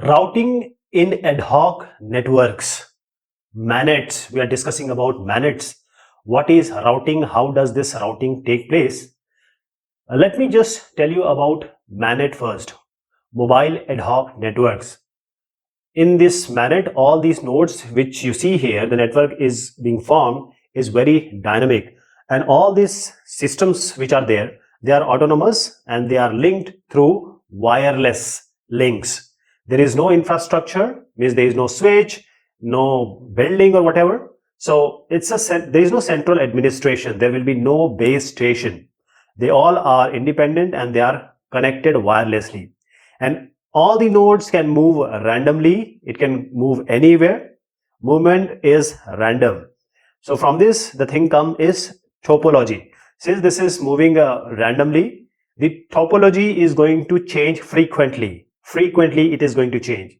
Routing in ad hoc networks. MANETs. We are discussing about MANETs. What is routing? How does this routing take place? Let me just tell you about MANET first. Mobile ad hoc networks. In this MANET, all these nodes which you see here, the network is being formed is very dynamic. And all these systems which are there, they are autonomous and they are linked through wireless links. There is no infrastructure, means there is no switch, no building or whatever. So there is no central administration. There will be no base station. They all are independent and they are connected wirelessly. And all the nodes can move randomly. It can move anywhere. Movement is random. So from this, the thing comes is topology. Since this is moving randomly, the topology is going to change frequently. Frequently, it is going to change.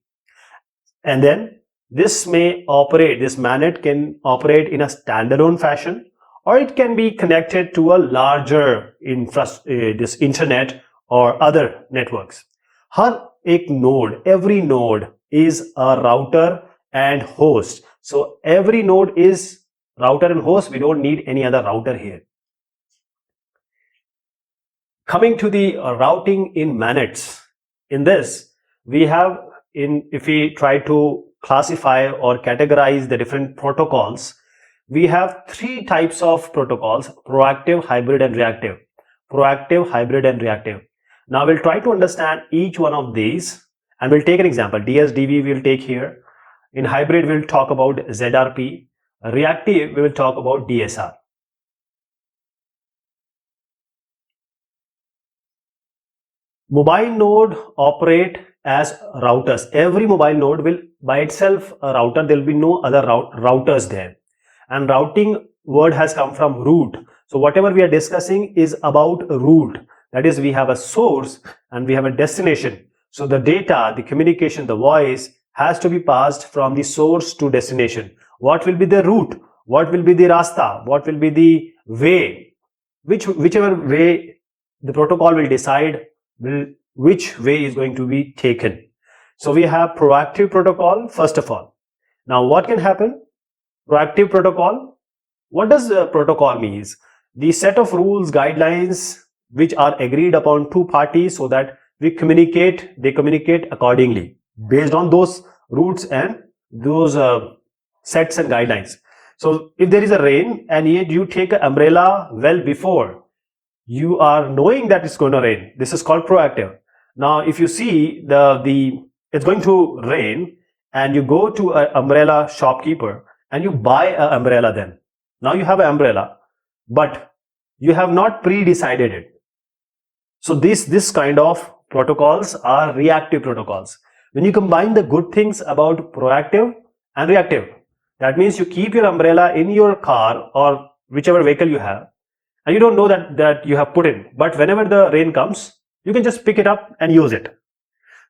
And then this MANET can operate in a standalone fashion, or it can be connected to a larger this internet or other networks. Every node is a router and host. So every node is router and host. We don't need any other router here. Coming to the routing in MANETs. In this, if we try to classify or categorize the different protocols, we have three types of protocols: proactive, hybrid, and reactive. Proactive, hybrid, and reactive. Now we'll try to understand each one of these and we'll take an example. DSDV we'll take here. In hybrid, we'll talk about ZRP. Reactive, we will talk about DSR. Mobile node operate as routers. Every mobile node will by itself a router. There will be no other routers there. And routing word has come from root. So whatever we are discussing is about root. That is, we have a source and we have a destination. So the data, the communication, the voice has to be passed from the source to destination. What will be the route? What will be the rasta? What will be the way? Whichever way the protocol will decide which way is going to be taken. So we have proactive protocol first of all. Now what can happen? Proactive protocol. What does protocol means? The set of rules, guidelines which are agreed upon two parties so that they communicate accordingly based on those routes and those sets and guidelines. So if there is a rain and yet you take an umbrella well before, you are knowing that it's going to rain. This is called proactive. Now if you see it's going to rain and you go to an umbrella shopkeeper and you buy an umbrella, then now you have an umbrella, but you have not pre-decided it. So this kind of protocols are reactive protocols. When you combine the good things about proactive and reactive, that means you keep your umbrella in your car or whichever vehicle you have, and you don't know that you have put in. But whenever the rain comes, you can just pick it up and use it.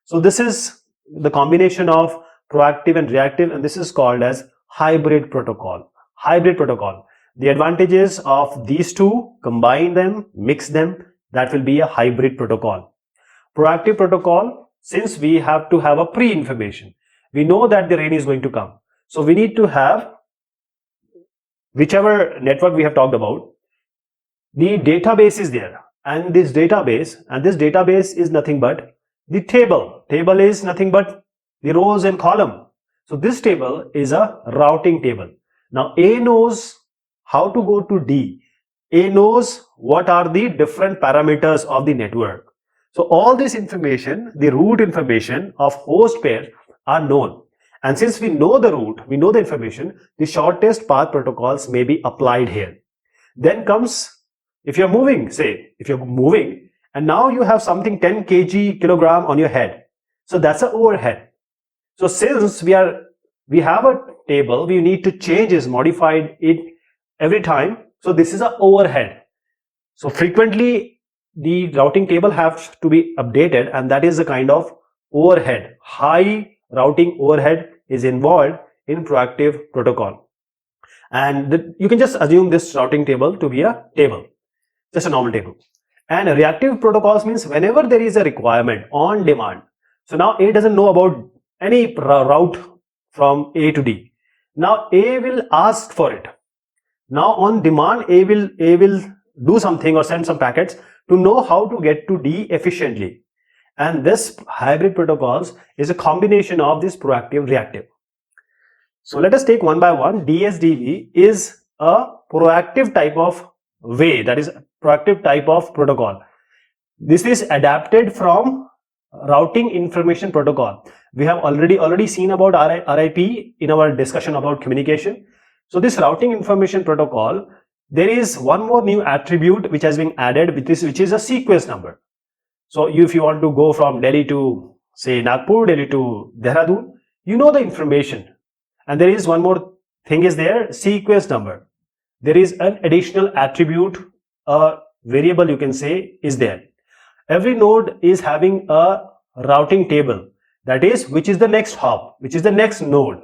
So this is the combination of proactive and reactive, and this is called as hybrid protocol. Hybrid protocol. The advantages of these two, combine them, mix them, that will be a hybrid protocol. Proactive protocol, since we have to have a pre-information, we know that the rain is going to come. So we need to have whichever network we have talked about, the database is there, and this database is nothing but the table. Table is nothing but the rows and column. So this table is a routing table. Now A knows how to go to D. A knows what are the different parameters of the network. So all this information, the route information of host pair are known. And since we know the route, we know the information, the shortest path protocols may be applied here. Then comes, if you're moving and now you have something 10 kilogram on your head. So that's an overhead. So since we have a table, we need to change it, modify it every time. So this is an overhead. So frequently the routing table has to be updated, and that is a kind of overhead. High routing overhead is involved in proactive protocol. And you can just assume this routing table to be a table, just a normal table. And reactive protocols means whenever there is a requirement on demand. So now A doesn't know about any route from A to D. Now A will ask for it. Now on demand, A will do something or send some packets to know how to get to D efficiently. And this hybrid protocols is a combination of this proactive reactive. So let us take one by one. DSDV is a proactive type of way, that is proactive type of protocol. This is adapted from routing information protocol. We have already seen about RIP in our discussion about communication. So this routing information protocol, there is one more new attribute which has been added, which is a sequence number. So if you want to go from Delhi to say Nagpur, Delhi to Dehradun, you know the information. And there is one more thing is there, sequence number. There is an additional attribute, a variable you can say is there. Every node is having a routing table, that is which is the next hop, which is the next node.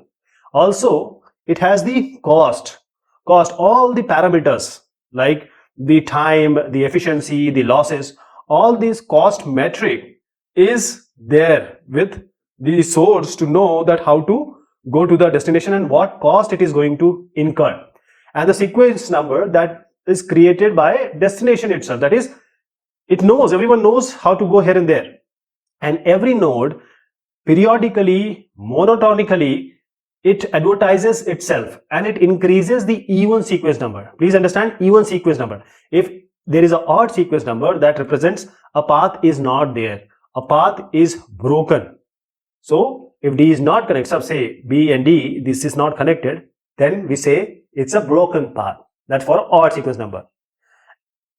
Also it has the cost, all the parameters like the time, the efficiency, the losses, all these cost metric is there with the source to know that how to go to the destination and what cost it is going to incur. And the sequence number that is created by destination itself, that is it knows, everyone knows how to go here and there. And every node periodically, monotonically, it advertises itself and it increases the even sequence number. Please understand, even sequence number. If there is an odd sequence number, that represents a path is not there, a path is broken. So if D is not connected, so say B and D, this is not connected, then we say it's a broken path. That's for odd sequence number.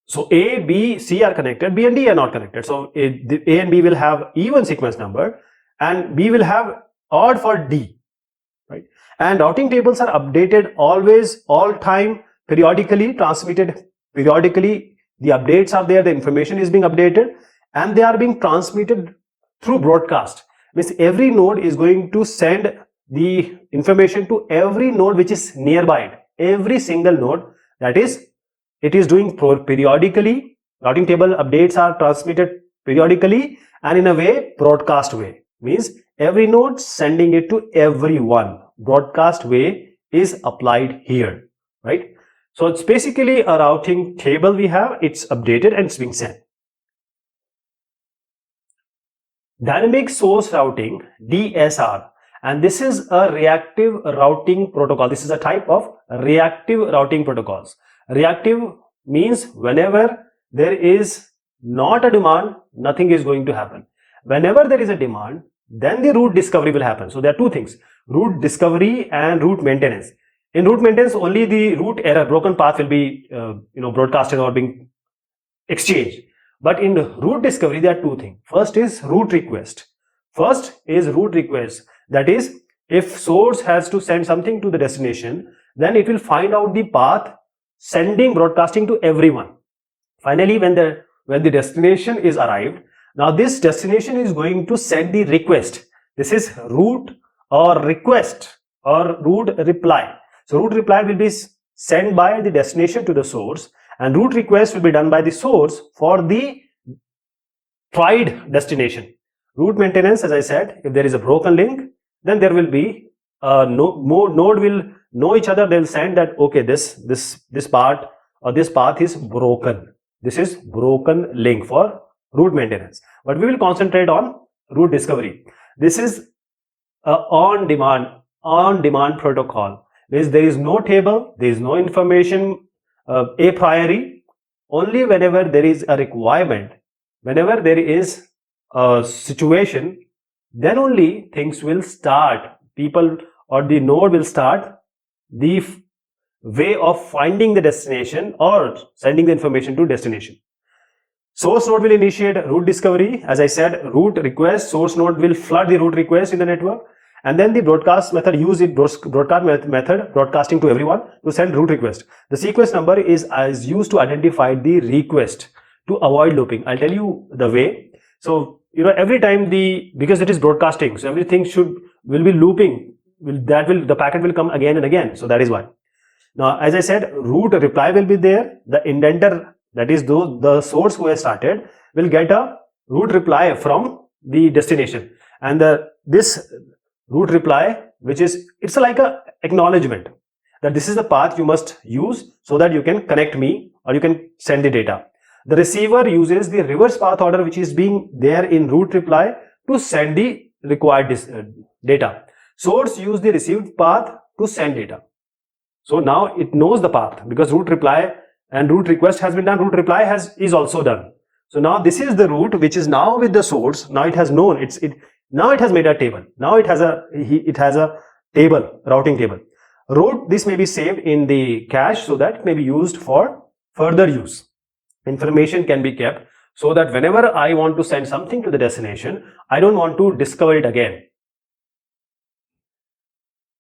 So A, B, C are connected, B and D are not connected. So A and B will have even sequence number and B will have odd for D, right? And routing tables are updated always, all time, periodically, transmitted periodically. The updates are there, the information is being updated and they are being transmitted through broadcast. Means every node is going to send the information to every node which is nearby it. Every single node, that is, it is doing periodically. Routing table updates are transmitted periodically and in a way, broadcast way. Means every node sending it to everyone. Broadcast way is applied here, right? So it's basically a routing table we have, it's updated and it's being sent. Dynamic source routing, DSR, and this is a reactive routing protocol. This is a type of reactive routing protocols. Reactive means whenever there is not a demand, nothing is going to happen. Whenever there is a demand, then the route discovery will happen. So there are two things, route discovery and route maintenance. In route maintenance, only the route error, broken path will be broadcasted or being exchanged. But in route discovery, there are two things. First is route request. That is, if source has to send something to the destination, then it will find out the path, broadcasting to everyone. Finally, when the destination is arrived, now this destination is going to send the request. This is route or request or route reply. So route reply will be sent by the destination to the source and route request will be done by the source for the tried destination. Route maintenance, as I said, if there is a broken link, then there will be node will know each other. They will send that, okay, this part or this path is broken. This is broken link for route maintenance. But we will concentrate on route discovery. This is a on demand protocol. Means there is no table, there is no information a priori. Only whenever there is a requirement, whenever there is a situation, then only things will start. People or the node will start the way of finding the destination or sending the information to destination. Source node will initiate route discovery. As I said, route request, source node will flood the route request in the network. And then the broadcast method broadcasting to everyone to send route request. The sequence number is used to identify the request to avoid looping. I'll tell you the way. So, every time because it is broadcasting, so everything will be looping. The packet will come again and again. So that is why. Now, as I said, route reply will be there. The indenter, that is the source who has started, will get a route reply from the destination. And this root reply, which is, it's like a acknowledgement that this is the path you must use so that you can connect me or you can send the data. The receiver uses the reverse path order which is being there in root reply to send the required data. Source use the received path to send data. So now it knows the path because root reply and root request has been done, root reply is also done. So now this is the root which is now with the source. Now it has known now it has made a table. Now it has a table, routing table. Root, this may be saved in the cache so that it may be used for further use. Information can be kept so that whenever I want to send something to the destination, I don't want to discover it again.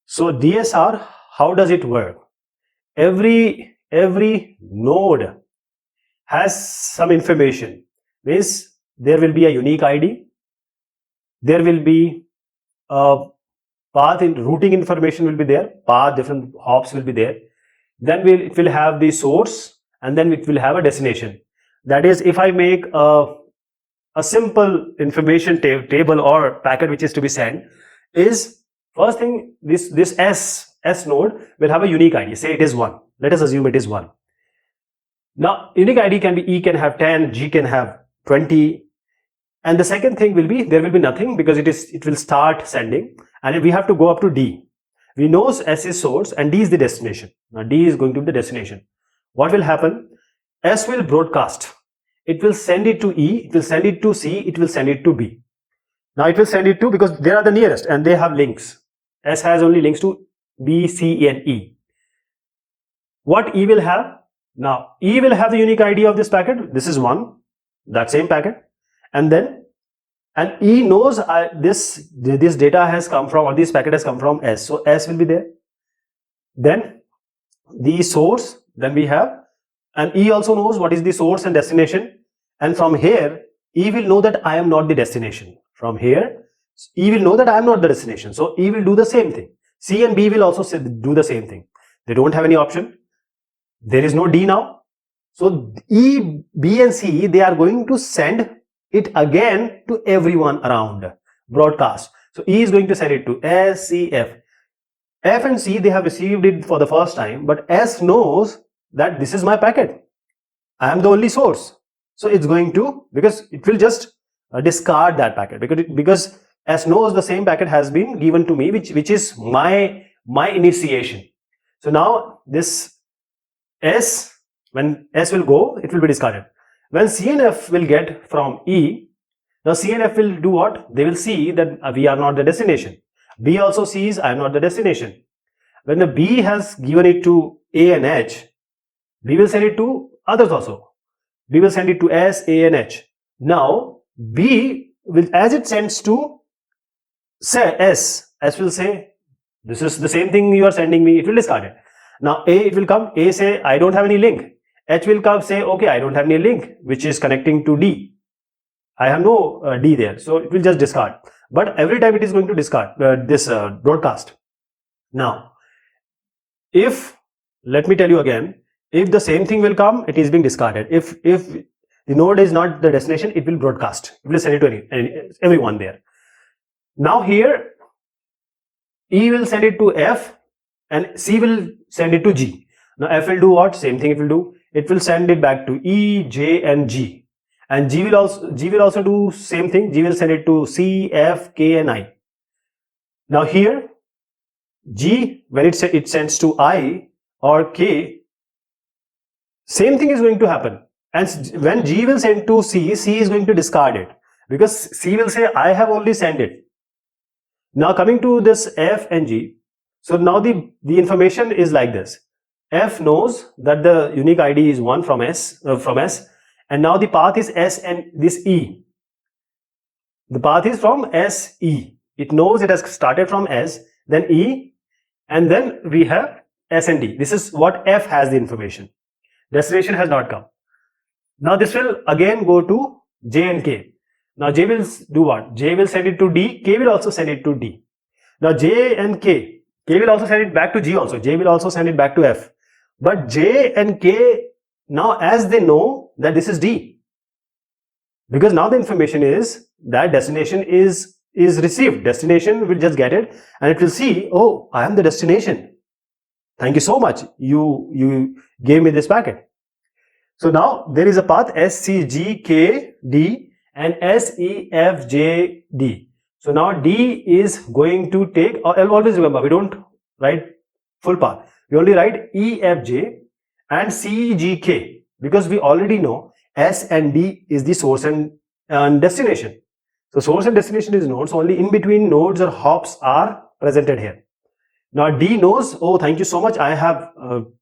So DSR, how does it work? Every node has some information. Means there will be a unique ID, there will be a path in routing information will be there, path, different hops will be there. Then it will have the source and then it will have a destination. That is, if I make a simple information table or packet which is to be sent, is first thing, this S node will have a unique ID. Say it is 1. Let us assume it is 1. Now, unique ID can be E can have 10, G can have 20. And the second thing will be, there will be nothing because it will start sending. And we have to go up to D. We know S is source and D is the destination. Now, D is going to be the destination. What will happen? S will broadcast. It will send it to E, it will send it to C, it will send it to B. Now, it will send it to, because they are the nearest and they have links. S has only links to B, C, and E. What E will have? Now, E will have the unique ID of this packet. This is 1, that same packet. And E knows this data has come from, or this packet has come from S. So S will be there. Then the source, then we have, and E also knows what is the source and destination. And from here, E will know that I am not the destination. From here, E will know that I am not the destination. So E will do the same thing. C and B will also do the same thing. They don't have any option. There is no D now. So E, B and C, they are going to send it again to everyone around, broadcast. So E is going to send it to S, C, F. F and C, they have received it for the first time, but S knows that this is my packet. I am the only source. So it's going to, because it will just discard that packet because S knows the same packet has been given to me, which is my initiation. So now this S, when S will go, it will be discarded. When C and F will get from E, now C and F will do what? They will see that we are not the destination. B also sees I am not the destination. When the B has given it to A and H, B will send it to others also. B will send it to S, A and H. Now B will, as it sends to say S will say, this is the same thing you are sending me, it will discard it. Now A, it will come, A say, I don't have any link. H will come, say, okay, I don't have any link which is connecting to D. I have no D there, so it will just discard. But every time it is going to discard this broadcast. Now, if, let me tell you again, if the same thing will come, it is being discarded. If the node is not the destination, it will broadcast. It will send it to everyone there. Now here, E will send it to F and C will send it to G. Now F will do what? Same thing it will do. It will send it back to E, J and G. And G will also do same thing. G will send it to C, F, K and I. Now here, G, when it sends to I or K, same thing is going to happen. And when G will send to C, C is going to discard it. Because C will say, I have only sent it. Now coming to this F and G. So now the information is like this. F knows that the unique ID is 1 from S, and now the path is S and this E. The path is from S, E. It knows it has started from S, then E, and then we have S and D. This is what F has the information. Destination has not come. Now this will again go to J and K. Now J will do what? J will send it to D, K will also send it to D. Now J and K will also send it back to G also. J will also send it back to F. But J and K, now as they know that this is D, because now the information is that destination is is received. Destination will just get it and it will see, oh, I am the destination. Thank you so much. You gave me this packet. So now there is a path S, C, G, K, D and S, E, F, J, D. So now D is going to take, always remember, we don't write full path. We only write E, F, J and C, G, K, because we already know S and D is the source and destination. So source and destination is nodes, only in between nodes or hops are presented here. Now D knows, oh, thank you so much, I have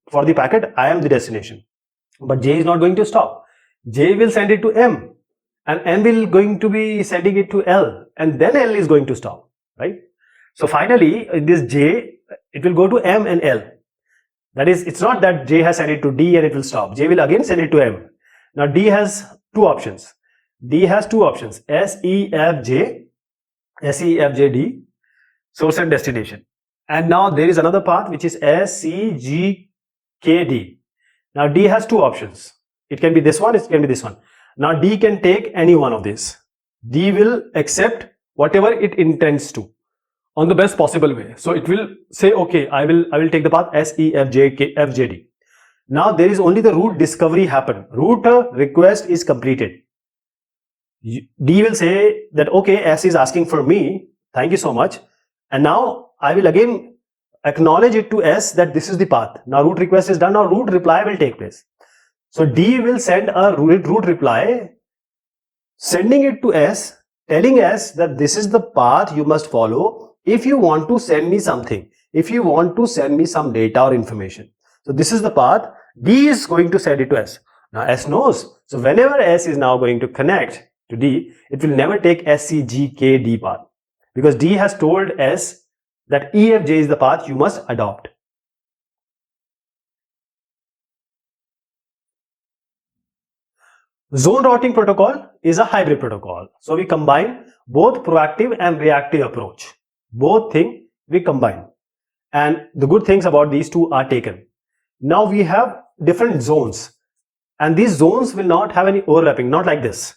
for the packet, I am the destination. But J is not going to stop. J will send it to M and M will going to be sending it to L and then L is going to stop, right? So finally this J, it will go to M and L. That is, it's not that J has sent it to D and it will stop. J will again send it to M. Now D has two options. D has two options, S, E, F, J, S, E, F, J, D, source and destination. And now there is another path which is S, C, G, K, D. Now D has two options. It can be this one, it can be this one. Now D can take any one of these. D will accept whatever it intends to on the best possible way. So it will say, okay, I will take the path S, E, F, J, K, F, J, D. Now there is only the route discovery happen. Route request is completed. D will say that, okay, S is asking for me, thank you so much. And now I will again acknowledge it to S that this is the path. Now route request is done, now route reply will take place. So D will send a route reply, sending it to S, telling S that this is the path you must follow if you want to send me something, if you want to send me some data or information. So this is the path, D is going to send it to S. Now S knows. So whenever S is now going to connect to D, it will never take S, C, G, K, D path. Because D has told S that E, F, J is the path you must adopt. Zone routing protocol is a hybrid protocol. So we combine both proactive and reactive approach. Both things we combine. And the good things about these two are taken. Now we have different zones. And these zones will not have any overlapping, not like this.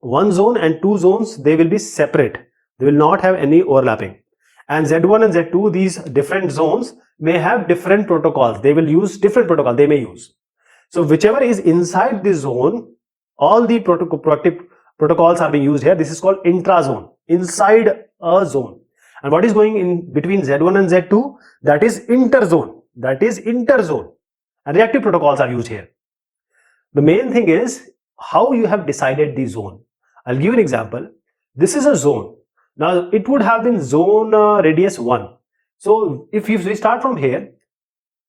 One zone and two zones, they will be separate. They will not have any overlapping. And Z1 and Z2, these different zones may have different protocols. They will use different protocols they may use. So whichever is inside the zone, all the protocols are being used here. This is called intrazone, inside a zone. And what is going in between Z1 and Z2? That is interzone. That is interzone. And reactive protocols are used here. The main thing is how you have decided the zone. I'll give you an example. This is a zone. Now it would have been zone radius 1. So if we start from here,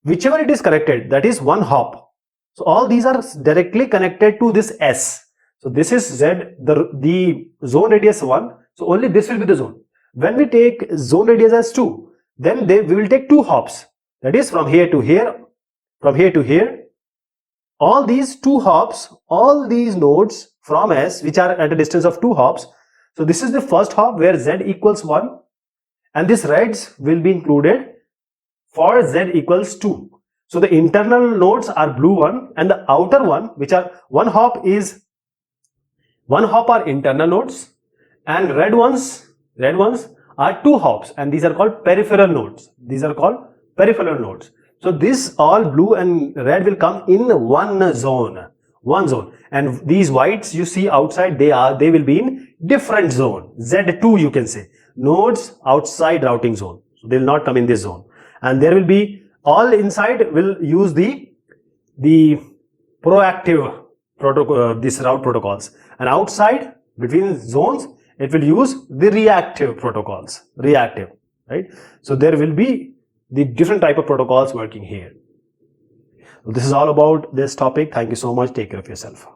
whichever it is connected, that is one hop. So all these are directly connected to this S. So this is Z, the zone radius 1. So only this will be the zone. When we take zone radius as 2, then we will take two hops. That is from here to here, from here to here. All these two hops, all these nodes from S, which are at a distance of two hops. So this is the first hop where Z equals 1. And this reds will be included for Z equals 2. So the internal nodes are blue one and the outer one, which are one hop are internal nodes and red ones are two hops and these are called peripheral nodes. These are called peripheral nodes. So this all blue and red will come in one zone, and these whites you see outside, they will be in different zone, Z2 you can say, nodes outside routing zone. So they will not come in this zone, and there will be all inside will use the proactive protocol, this route protocols, and outside between zones it will use the reactive protocols, right? So there will be the different type of protocols working here. This is all about this topic. Thank you so much. Take care of yourself.